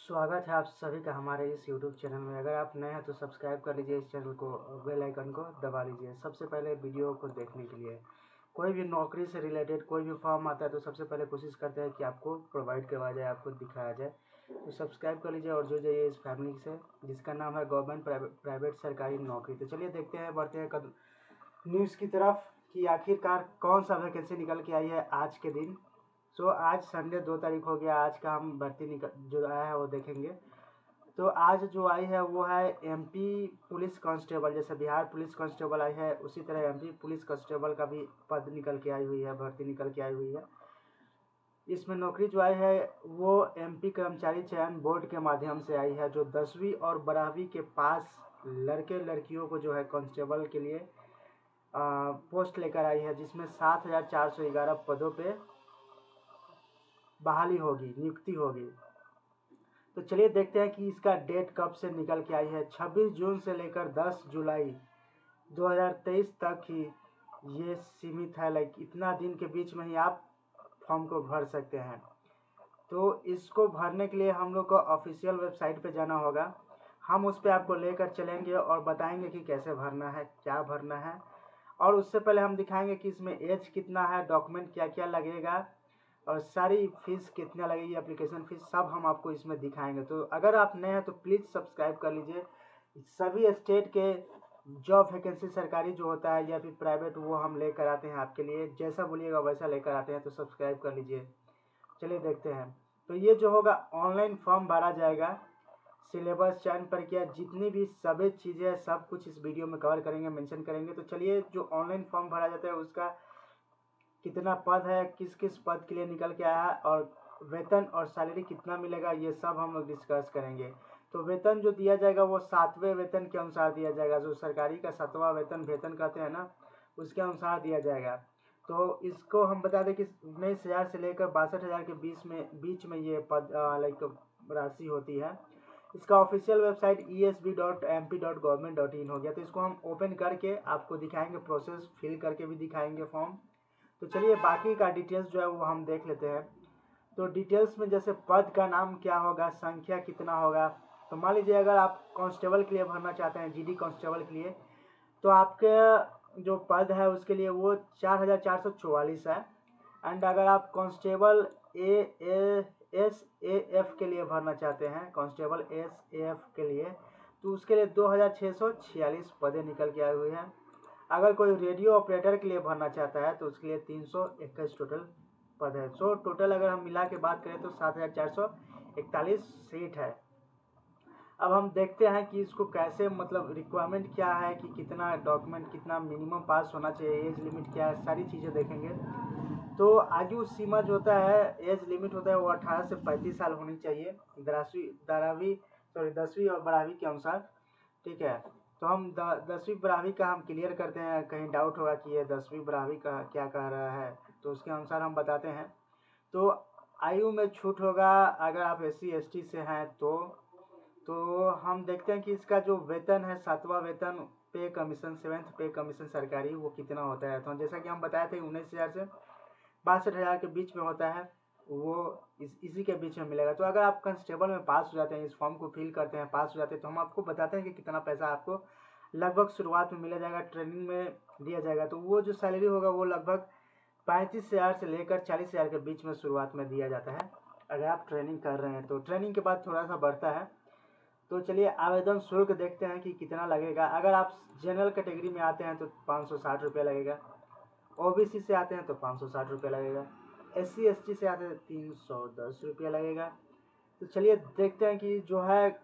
स्वागत है आप सभी का हमारे इस YouTube चैनल में। अगर आप नए हैं तो सब्सक्राइब कर लीजिए इस चैनल को, बेल आइकन को दबा लीजिए सबसे पहले वीडियो को देखने के लिए। कोई भी नौकरी से रिलेटेड कोई भी फॉर्म आता है तो सबसे पहले कोशिश करते हैं कि आपको प्रोवाइड करवाया जाए, आपको दिखाया जाए। तो सब्सक्राइब कर लीजिए और जुड़ जाइए इस फैमिली से जिसका नाम है गवर्नमेंट प्राइवेट सरकारी नौकरी। तो चलिए देखते हैं, बढ़ते हैं न्यूज़ की तरफ कि आखिरकार कौन सा वैकेंसी निकल के आई है आज के दिन। आज संडे 2 तारीख हो गया। आज का हम भर्ती जो आया है वो देखेंगे। तो आज जो आई है वो है एमपी पुलिस कांस्टेबल। जैसे बिहार पुलिस कांस्टेबल आई है उसी तरह एमपी पुलिस कांस्टेबल का भी पद निकल के आई हुई है, भर्ती निकल के आई हुई है। इसमें नौकरी जो आई है वो एमपी कर्मचारी चयन बोर्ड के माध्यम से आई है, जो 10वीं और 12वीं के पास लड़के लड़कियों को जो है कांस्टेबल के लिए पोस्ट लेकर आई है, जिसमें 7,411 पदों पे बहाली होगी, नियुक्ति होगी। तो चलिए देखते हैं कि इसका डेट कब से निकल के आई है। 26 जून से लेकर 10 जुलाई 2023 तक ही ये सीमित है। इतना दिन के बीच में ही आप फॉर्म को भर सकते हैं। तो इसको भरने के लिए हम लोग को ऑफिशियल वेबसाइट पे जाना होगा। हम उस पर आपको लेकर चलेंगे और बताएंगे कि कैसे भरना है, क्या भरना है। और उससे पहले हम दिखाएंगे कि इसमें एज कितना है, डॉक्यूमेंट क्या क्या लगेगा और सारी फीस कितना लगेगी, एप्लीकेशन फीस सब हम आपको इसमें दिखाएंगे। तो अगर आप नए हैं तो प्लीज़ सब्सक्राइब कर लीजिए। सभी स्टेट के जॉब वैकेंसी सरकारी जो होता है या फिर प्राइवेट वो हम लेकर आते हैं आपके लिए, जैसा बोलिएगा वैसा लेकर आते हैं। तो सब्सक्राइब कर लीजिए। चलिए देखते हैं। तो ये जो होगा ऑनलाइन फॉर्म भरा जाएगा। सिलेबस, चयन प्रक्रिया, जितनी भी सभी चीज़ें सब कुछ इस वीडियो में कवर करेंगे, मेंशन करेंगे। तो चलिए, जो ऑनलाइन फॉर्म भरा जाता है उसका कितना पद है, किस किस पद के लिए निकल के आया है और वेतन और सैलरी कितना मिलेगा, ये सब हम लोग डिस्कस करेंगे। तो वेतन जो दिया जाएगा वो 7वें वेतन के अनुसार दिया जाएगा। जो सरकारी का 7वां वेतन कहते हैं ना, उसके अनुसार दिया जाएगा। तो इसको हम बता दें कि 19,000 से लेकर 62,000 के बीच में ये पद राशि होती है। इसका ऑफिशियल वेबसाइट esb.mp.government.in हो गया। तो इसको हम ओपन करके आपको दिखाएंगे, प्रोसेस फिल करके भी दिखाएंगे फॉर्म। तो चलिए बाकी का डिटेल्स जो है वो हम देख लेते हैं। तो डिटेल्स में जैसे पद का नाम क्या होगा, संख्या कितना होगा। तो मान लीजिए अगर आप कांस्टेबल के लिए भरना चाहते हैं, जीडी कांस्टेबल के लिए, तो आपके जो पद है उसके लिए वो 4,444 है। एंड अगर आप कांस्टेबल एस ए एफ के लिए भरना चाहते हैं, कांस्टेबल एस ए एफ के लिए, तो उसके लिए 2,646 पदें निकल के आई हुई हैं। अगर कोई रेडियो ऑपरेटर के लिए भरना चाहता है तो उसके लिए 321 टोटल पद है। टोटल अगर हम मिला के बात करें तो 7,441 सीट है। अब हम देखते हैं कि इसको कैसे, मतलब रिक्वायरमेंट क्या है, कि कितना डॉक्यूमेंट, कितना मिनिमम पास होना चाहिए, एज लिमिट क्या है, सारी चीज़ें देखेंगे। तो आयु सीमा जो होता है, एज लिमिट होता है वो 18 से 35 साल होनी चाहिए, 10वीं और 12वीं के अनुसार। ठीक है। तो हम 10वीं 12वीं का हम क्लियर करते हैं, कहीं डाउट होगा कि ये 10वीं 12वीं का क्या कह रहा है, तो उसके अनुसार हम बताते हैं। तो आयु में छूट होगा अगर आप SC ST से हैं तो हम देखते हैं कि इसका जो वेतन है, 7वां वेतन पे कमीशन, 7th पे कमीशन सरकारी, वो कितना होता है। तो जैसा कि हम बताए थे 19,000 से 62,000 के बीच में होता है, वो इसी के बीच में मिलेगा। तो अगर आप कांस्टेबल में पास हो जाते हैं, इस फॉर्म को फिल करते हैं, पास हो जाते हैं, तो हम आपको बताते हैं कि कितना पैसा आपको लगभग शुरुआत में मिला जाएगा, ट्रेनिंग में दिया जाएगा। तो वो जो सैलरी होगा वो लगभग 35,000 से लेकर 40,000 के बीच में शुरुआत में दिया जाता है अगर आप ट्रेनिंग कर रहे हैं। तो ट्रेनिंग के बाद थोड़ा सा बढ़ता है। तो चलिए आवेदन शुल्क देखते हैं कि कितना लगेगा। अगर आप जनरल कैटेगरी में आते हैं तो 560 रुपये लगेगा, OBC से आते हैं तो 560 रुपये लगेगा, SC ST से आते हैं 310 रुपये लगेगा। तो चलिए देखते हैं कि जो है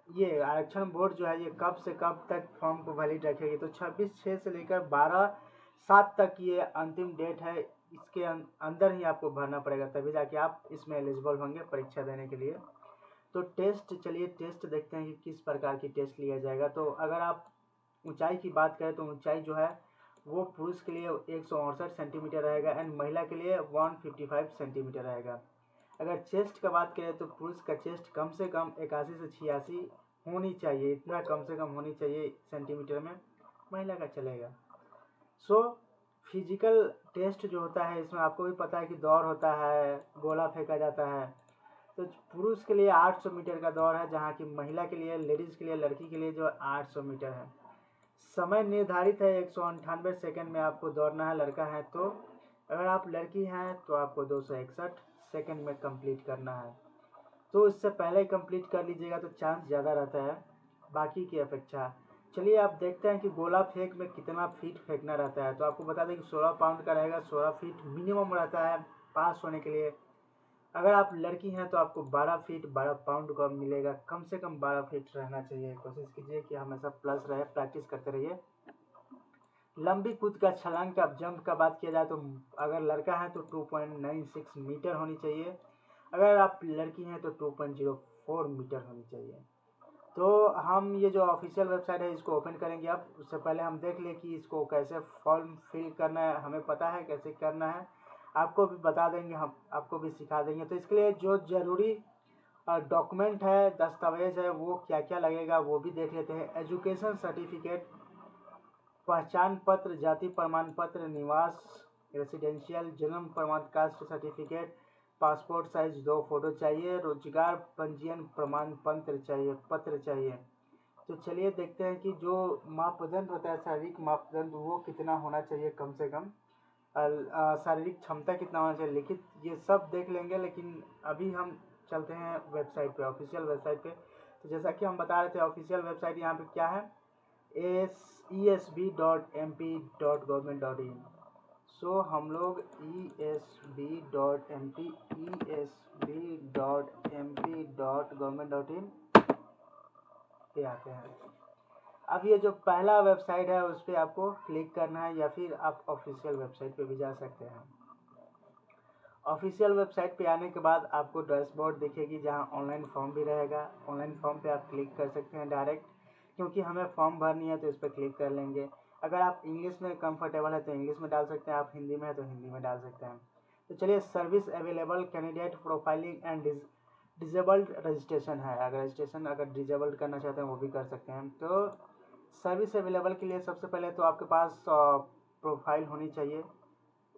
ये आरक्षण बोर्ड जो है ये कब से कब तक फॉर्म को वैलिड रखेगी। तो 26/6 से लेकर 12/7 तक ये अंतिम डेट है। इसके अंदर ही आपको भरना पड़ेगा, तभी जाके आप इसमें एलिजिबल होंगे परीक्षा देने के लिए। तो टेस्ट, चलिए टेस्ट देखते हैं कि किस प्रकार की टेस्ट लिया जाएगा। तो अगर आप ऊंचाई की बात करें तो ऊंचाई जो है वो पुरुष के लिए 168 सेंटीमीटर रहेगा एंड महिला के लिए 155 सेंटीमीटर रहेगा। अगर चेस्ट का बात करें तो पुरुष का चेस्ट कम से कम 81 से 86 होनी चाहिए, इतना कम से कम होनी चाहिए सेंटीमीटर में, महिला का चलेगा। फिजिकल टेस्ट जो होता है इसमें आपको भी पता है कि दौड़ होता है, गोला फेंका जाता है, तो पुरुष के लिए 800 मीटर का दौड़ है, जहाँ की महिला के लिए, लेडीज़ के लिए, लड़की के लिए जो 800 मीटर है। समय निर्धारित है 198 सेकंड में आपको दौड़ना है, लड़का है तो। अगर आप लड़की हैं तो आपको 261 सेकंड में कंप्लीट करना है। तो इससे पहले कंप्लीट कर लीजिएगा तो चांस ज़्यादा रहता है बाकी की अपेक्षा। चलिए आप देखते हैं कि गोला फेंक में कितना फीट फेंकना रहता है। तो आपको बता दें कि 16 पाउंड का रहेगा, 16 फीट मिनिमम रहता है पास होने के लिए। अगर आप लड़की हैं तो आपको 12 फीट 12 पाउंड का मिलेगा, कम से कम 12 फीट रहना चाहिए। कोशिश कीजिए कि हमेशा प्लस रहे, प्रैक्टिस करते रहिए। लंबी कूद का छलांग का जंप का बात किया जाए तो अगर लड़का है तो 2.96 मीटर होनी चाहिए, अगर आप लड़की हैं तो 2.04 मीटर होनी चाहिए। तो हम ये जो ऑफिशियल वेबसाइट है इसको ओपन करेंगे। अब उससे पहले हम देख लें कि इसको कैसे फॉर्म फिल करना है, हमें पता है कैसे करना है, आपको भी बता देंगे, हम आपको भी सिखा देंगे। तो इसके लिए जो ज़रूरी डॉक्यूमेंट है, दस्तावेज है, वो क्या क्या लगेगा वो भी देख लेते हैं। एजुकेशन सर्टिफिकेट, पहचान पत्र, जाति प्रमाण पत्र, निवास रेसिडेंशियल, जन्म प्रमाण, caste certificate, passport size 2 photo चाहिए, रोजगार पंजीयन प्रमाण पत्र चाहिए। तो चलिए देखते हैं कि जो मापदंड होता है, शारीरिक मापदंड, वो कितना होना चाहिए कम से कम, शारीरिक क्षमता कितना होना चाहिए, लिखित, ये सब देख लेंगे। लेकिन अभी हम चलते हैं वेबसाइट पे, ऑफिशियल वेबसाइट पे। तो जैसा कि हम बता रहे थे, ऑफिशियल वेबसाइट यहाँ पे क्या है, esb.mp.government.in। सो हम लोग esb.mp.government.in पे आते हैं। अब ये जो पहला वेबसाइट है उस पर आपको क्लिक करना है, या फिर आप ऑफिशियल वेबसाइट पे भी जा सकते हैं। ऑफिशियल वेबसाइट पे आने के बाद आपको डैशबोर्ड दिखेगी, जहां ऑनलाइन फॉर्म भी रहेगा। ऑनलाइन फॉर्म पे आप क्लिक कर सकते हैं डायरेक्ट, क्योंकि हमें फॉर्म भरनी है तो इस पर क्लिक कर लेंगे। अगर आप इंग्लिश में कंफर्टेबल है तो इंग्लिश में डाल सकते हैं, आप हिंदी में है तो हिंदी में डाल सकते हैं। तो चलिए, service available, candidate profiling and disabled registration है। अगर रजिस्ट्रेशन अगर डिजेबल्ड करना चाहते हैं वो भी कर सकते हैं। तो सर्विस अवेलेबल के लिए सबसे पहले तो आपके पास प्रोफाइल होनी चाहिए,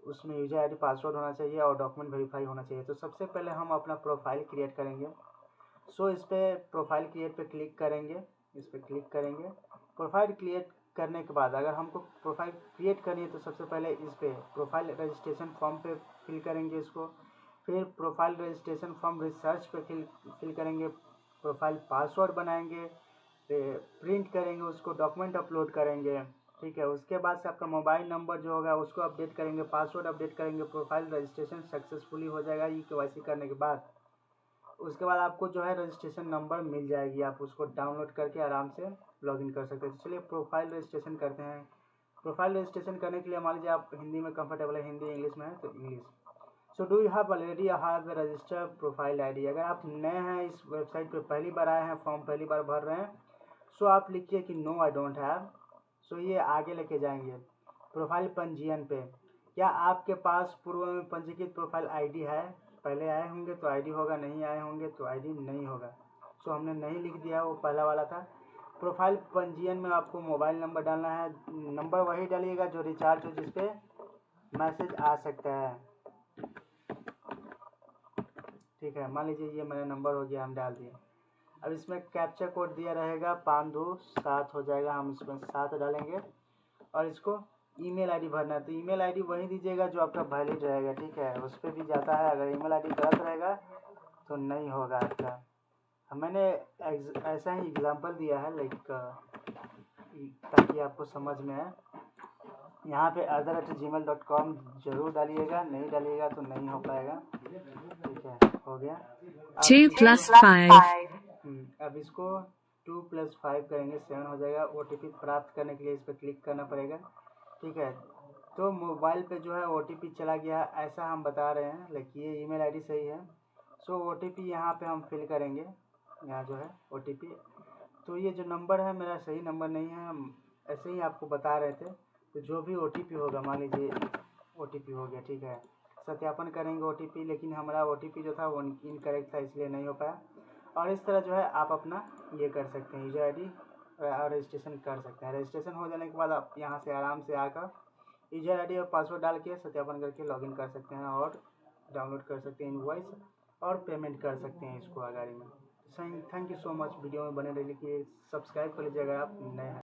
उसमें यूजर आईडी पासवर्ड होना चाहिए और डॉक्यूमेंट वेरीफाई होना चाहिए। तो सबसे पहले हम अपना प्रोफाइल क्रिएट करेंगे। सो इस पर प्रोफाइल क्रिएट पे क्लिक करेंगे, इस पर क्लिक करेंगे। प्रोफाइल क्रिएट करने के बाद अगर हमको प्रोफाइल क्रिएट करनी है तो सबसे पहले इस पर प्रोफाइल रजिस्ट्रेशन फॉर्म पे फिल करेंगे इसको। फिर प्रोफाइल रजिस्ट्रेशन फॉर्म रिसर्च पे फिल करेंगे, प्रोफाइल पासवर्ड बनाएंगे, प्रिंट करेंगे उसको, डॉक्यूमेंट अपलोड करेंगे। ठीक है, उसके बाद से आपका मोबाइल नंबर जो होगा उसको अपडेट करेंगे, पासवर्ड अपडेट करेंगे, प्रोफाइल रजिस्ट्रेशन सक्सेसफुली हो जाएगा ई-केवाईसी करने के बाद। उसके बाद आपको जो है रजिस्ट्रेशन नंबर मिल जाएगी, आप उसको डाउनलोड करके आराम से लॉगिन कर सकते हैं। तो चलिए प्रोफाइल रजिस्ट्रेशन करते हैं। प्रोफाइल रजिस्ट्रेशन करने के लिए मान लीजिए आप हिंदी में कंफर्टेबल है, हिंदी इंग्लिश में है तो English. So do you have already have register profile ID. अगर आप नए हैं इस वेबसाइट पे, पहली बार आए हैं, फॉर्म पहली बार भर रहे हैं, सो आप लिखिए कि नो आई डोंट हैव। सो ये आगे लेके जाएंगे प्रोफाइल पंजीयन पे। क्या आपके पास पूर्व में पंजीकृत प्रोफाइल आईडी है? पहले आए होंगे तो आईडी होगा, नहीं आए होंगे तो आईडी नहीं होगा। सो हमने नहीं लिख दिया, वो पहला वाला था। प्रोफाइल पंजीयन में आपको मोबाइल नंबर डालना है, नंबर वही डालिएगा जो रिचार्ज हो, जिसपे मैसेज आ सकता है। ठीक है, मान लीजिए ये मेरा नंबर हो गया, हम डाल दिए। अब इसमें कैप्चा कोड दिया रहेगा 527 हो जाएगा, हम इसमें 7 डालेंगे और इसको ईमेल आईडी भरना है। तो ईमेल आईडी वही दीजिएगा जो आपका वैलिड रहेगा। ठीक है, उस पर भी जाता है, अगर ईमेल आईडी गलत रहेगा तो नहीं होगा आपका। मैंने ऐसा ही एग्जांपल दिया है लाइक, ताकि आपको समझ में आए। यहाँ पे other@gmail.com जरूर डालिएगा, नहीं डालिएगा तो नहीं हो पाएगा। ठीक है, हो गया। 2 plus 5. अब इसको 2 + 5 करेंगे, 7 हो जाएगा। OTP प्राप्त करने के लिए इस पर क्लिक करना पड़ेगा। ठीक है, तो मोबाइल पे जो है OTP चला गया, ऐसा हम बता रहे हैं, लेकिन ये ईमेल आईडी सही है। सो OTP यहाँ पे हम फिल करेंगे, यहाँ जो है OTP। तो ये जो नंबर है मेरा सही नंबर नहीं है, हम ऐसे ही आपको बता रहे थे। तो जो भी OTP होगा, मान लीजिए OTP हो गया, ठीक है, सत्यापन करेंगे OTP, लेकिन हमारा OTP जो था वो इनकरेक्ट था, इसलिए नहीं हो पाया। और इस तरह जो है आप अपना ये कर सकते हैं, यूजर आईडी रजिस्ट्रेशन कर सकते हैं। रजिस्ट्रेशन हो जाने के बाद आप यहाँ से आराम से आकर यूजर आईडी और पासवर्ड डाल के सत्यापन करके लॉगिन कर सकते हैं और डाउनलोड कर सकते हैं इनवॉइस और पेमेंट कर सकते हैं इसको अगाड़ी में। Thank you so much. Video में बने रहने के लिए सब्सक्राइब कर लीजिए अगर आप नए हैं।